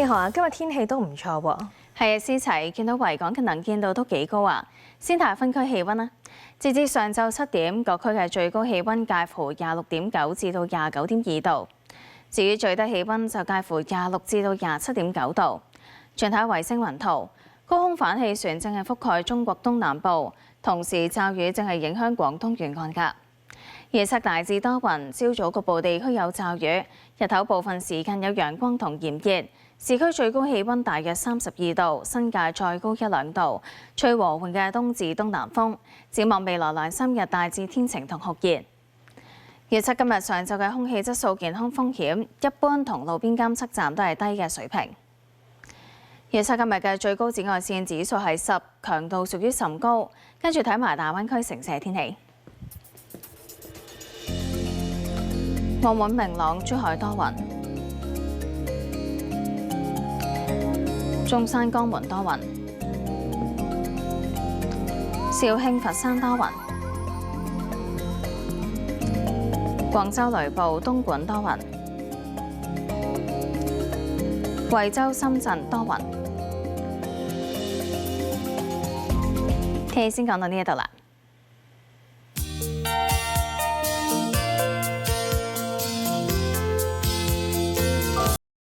航啊，今日天氣都唔錯喎。係啊，思齊見到維港嘅能見度都幾高啊！先睇下分區氣温啦。截至上晝7點，各區嘅最高氣温介乎26.9至到29.2度。至於最低氣温就介乎26至到27.9度。轉睇衛星雲圖，高空反氣旋正係覆蓋中國東南部，同時驟雨正係影響廣東沿岸㗎。預測大致多雲，朝早局部地區有驟雨，日頭部分時間有陽光同炎熱。市區最高氣温大約32度，新界再高1-2度，吹和緩嘅東至東南風。展望未來2-3日大致天晴同酷熱。預測今日上晝嘅空氣質素健康風險一般，同路邊監測站都係低嘅水平。預測今日嘅最高紫外線指數係10，強度屬於甚高。跟住睇埋大灣區城市天氣。澳門明朗，珠海多雲。中山江門多雲，肇慶佛山多雲，廣州雷暴，東莞多雲，惠州、深圳多雲。天氣先講到呢一度啦。